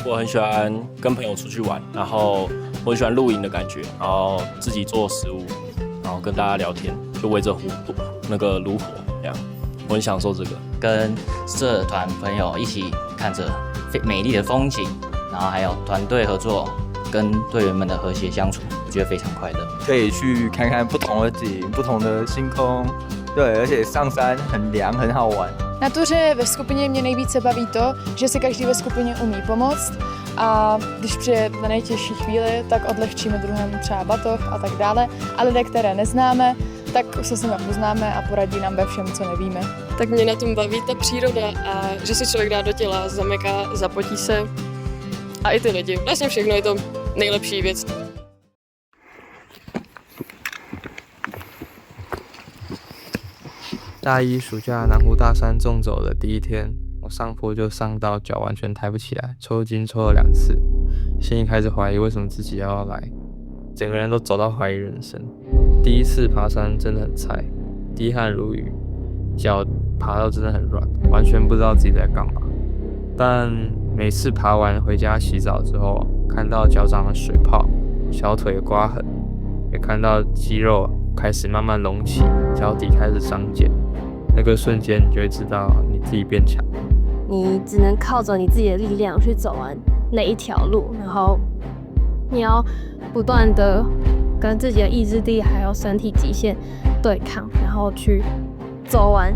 我很喜欢跟朋友出去玩，然后我很喜欢露营的感觉，然后自己做食物，然后跟大家聊天，就围着那个炉火这样，我很享受这个。跟社团朋友一起看着美丽的风景，然后还有团队合作，跟队员们的和谐相处，我觉得非常快乐。可以去看看不同的景、不同的星空，对，而且上山很凉，很好玩。Na tuře ve skupině mě nejvíce baví to, že si každý ve skupině umí pomoct a když přijde na nejtěžší chvíli, tak odlehčíme druhému třeba batoh a tak dále. A lidé, které neznáme, tak se s nimi poznáme a poradí nám ve všem, co nevíme. Tak mě na tom baví ta příroda a že si člověk dá do těla, zameká, zapotí se a i ty lidi. Vlastně všechno je to nejlepší věc. 大一暑假南湖大山纵走的第一天，我上坡就上到脚完全抬不起来，抽筋抽了2次，心里开始怀疑为什么自己要来，整个人都走到怀疑人生。第一次爬山真的很菜，滴汗如雨，脚爬到真的很软，完全不知道自己在干嘛。但每次爬完回家洗澡之后，看到脚掌的水泡、小腿的刮痕，也看到肌肉开始慢慢隆起，脚底开始长茧。那个瞬间，你就会知道你自己变强。你只能靠着你自己的力量去走完那一条路，然后你要不断的跟自己的意志力还有身体极限对抗，然后去走完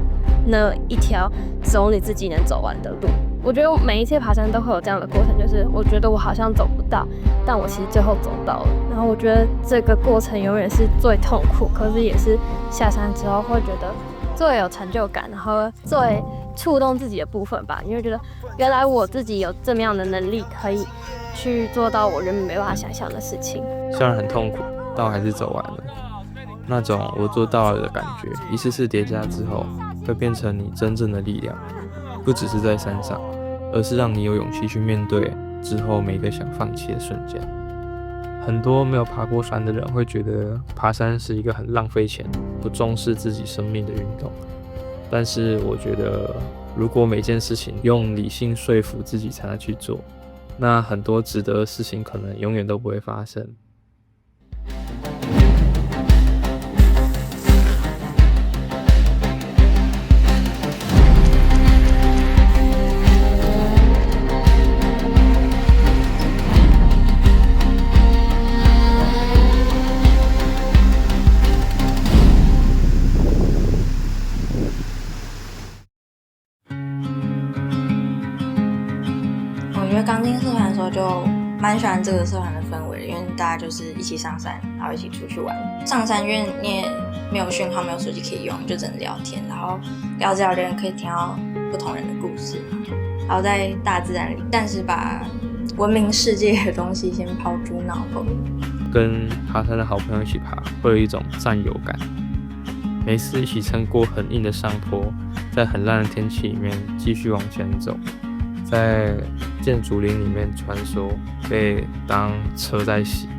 那一条只有你自己能走完的路。我觉得每一次爬山都会有这样的过程，就是我觉得我好像走不到，但我其实最后走到了。然后我觉得这个过程永远是最痛苦，可是也是下山之后会觉得最有成就感，然后最触动自己的部分吧。因为觉得原来我自己有这么样的能力，可以去做到我原本没办法想象的事情。虽然很痛苦，但我还是走完了。那种我做到了的感觉，一次次叠加之后，会变成你真正的力量。不只是在山上，而是让你有勇气去面对之后每个想放弃的瞬间。很多没有爬过山的人会觉得爬山是一个很浪费钱、不重视自己生命的运动。但是我觉得，如果每件事情用理性说服自己才能去做，那很多值得的事情可能永远都不会发生。我觉得刚进社团的时候就蛮喜欢这个社团的氛围，因为大家就是一起上山，然后一起出去玩。上山因为你也没有讯号，没有手机可以用，就只能聊天，然后聊着聊着可以听到不同人的故事，然后在大自然里，但是把文明世界的东西先抛诸脑后。跟爬山的好朋友一起爬，会有一种战友感。每次一起撑过很硬的上坡，在很烂的天气里面继续往前走，在建筑林里面穿梭，被当车在洗。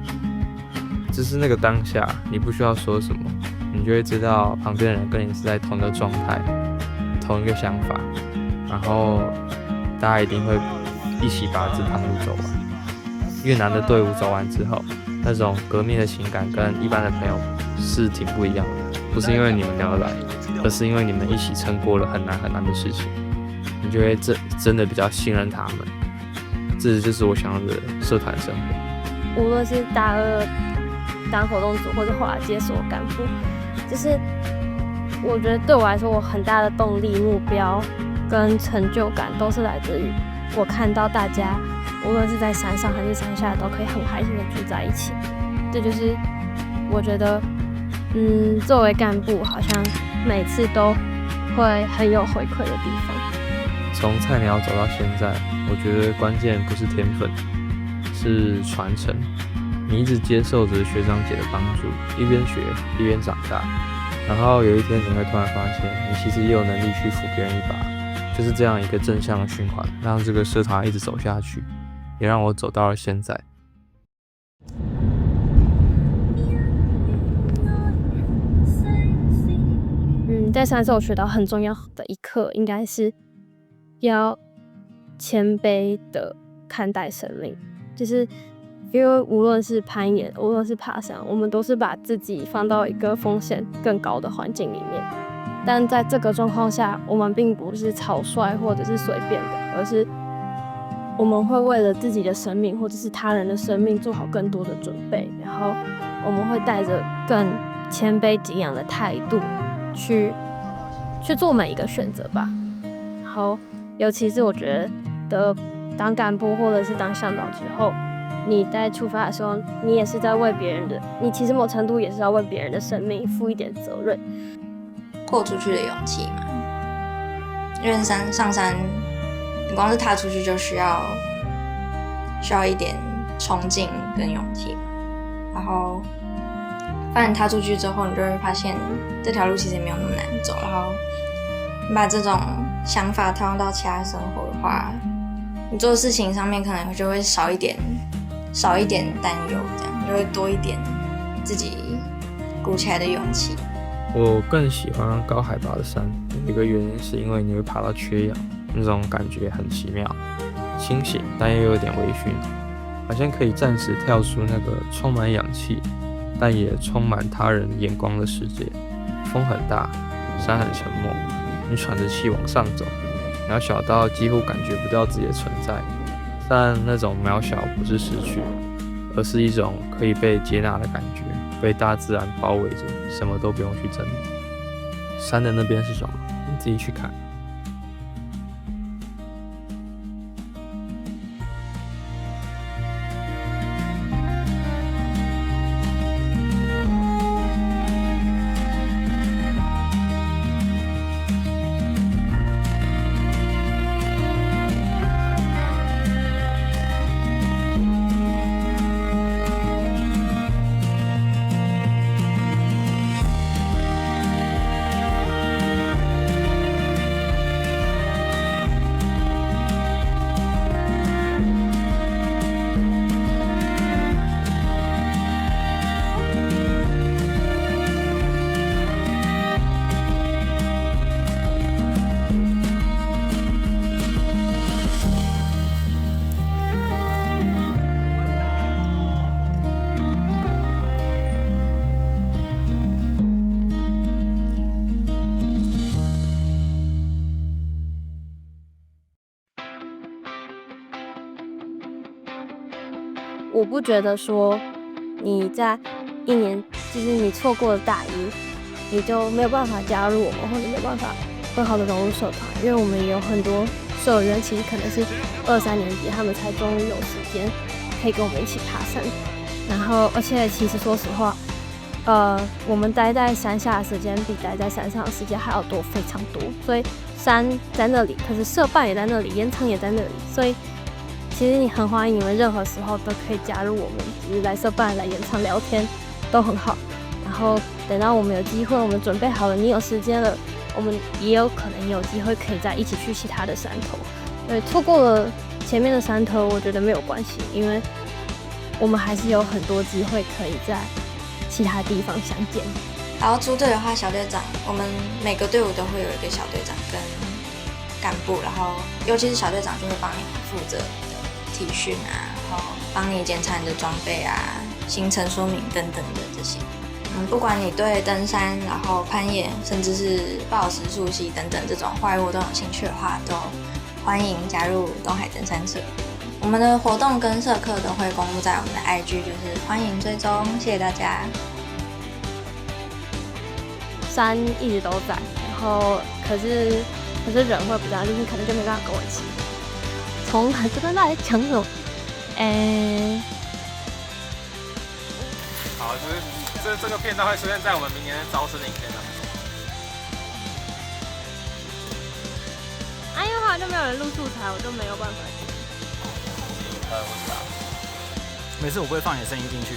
只是那个当下，你不需要说什么，你就会知道旁边的人跟你是在同一个状态、同一个想法，然后大家一定会一起把这趟路走完。越南的队伍走完之后，那种革命的情感跟一般的朋友是挺不一样的，不是因为你们聊得来，而是因为你们一起撑过了很难很难的事情，你就会真的比较信任他们。这就是我想要的社团生活。无论是大二当活动组，或者后来接所干部，就是我觉得对我来说，我很大的动力、目标跟成就感都是来自于我看到大家，无论是在山上还是山下，都可以很开心的住在一起。这就是我觉得，作为干部，好像每次都会很有回馈的地方。从菜鸟走到现在，我觉得关键不是天分，是传承。你一直接受着学长姐的帮助，一边学一边长大，然后有一天你会突然发现，你其实也有能力去扶别人一把。就是这样一个正向的循环，让这个社团一直走下去，也让我走到了现在。在山上我学到很重要的一课，应该是要谦卑的看待生命，就是因为无论是攀岩，无论是爬山，我们都是把自己放到一个风险更高的环境里面。但在这个状况下，我们并不是草率或者是随便的，而是我们会为了自己的生命或者是他人的生命做好更多的准备，然后我们会带着更谦卑敬仰的态度去做每一个选择吧。然后尤其是我觉得当干部或者是当向导之后，你在出发的时候，你也是在为别人的，你其实某程度也是要为别人的生命负一点责任，豁出去的勇气嘛。因为上山，你光是踏出去就需要一点冲劲跟勇气嘛。然后，当你踏出去之后，你就会发现这条路其实也没有那么难走。然后，你把这种想法套用到其他生活的话，你做事情上面可能就会少一点担忧，这样就会多一点自己鼓起来的勇气。我更喜欢高海拔的山，有一个原因是因为你会爬到缺氧，那种感觉很奇妙，清醒但又有点微醺，好像可以暂时跳出那个充满氧气但也充满他人眼光的世界。风很大，山很沉默，你喘着气往上走，渺小到几乎感觉不到自己的存在。但那种渺小不是失去，而是一种可以被接纳的感觉，被大自然包围着，什么都不用去争理。山的那边是什么？你自己去看。我不觉得说你在1年，就是你错过了大一，你就没有办法加入我们，或者没有办法更好的融入社团，因为我们也有很多社员其实可能是2、3年级，他们才终于有时间可以跟我们一起爬山。然后，而且其实说实话，我们待在山下的时间比待在山上的时间还要多，非常多。所以山在那里，可是社办也在那里，岩场也在那里，所以其实你很欢迎你们任何时候都可以加入我们，就是来社办、来岩场聊天都很好。然后等到我们有机会，我们准备好了，你有时间了，我们也有可能有机会可以再一起去其他的山头。对，错过了前面的山头，我觉得没有关系，因为我们还是有很多机会可以在其他地方相见。然后出队的话，小队长，我们每个队伍都会有一个小队长跟干部，然后尤其是小队长就会帮你负责体训啊，然后帮你检查你的装备啊、行程说明等等的这些。不管你对登山、然后攀岩，甚至是抱石、溯溪等等这种户外活动有兴趣的话，都欢迎加入东海登山社。我们的活动跟社课都会公布在我们的 IG， 就是欢迎追踪，谢谢大家。山一直都在，然后可是人会不在，就是可能就没办法跟我一起。从这跟大家讲什么？好，就是这个片段会出现在我们明年的招生的影片上面。因为后来就没有人录素材，我就没有办法。我知道。每次我不会放你的声音进去。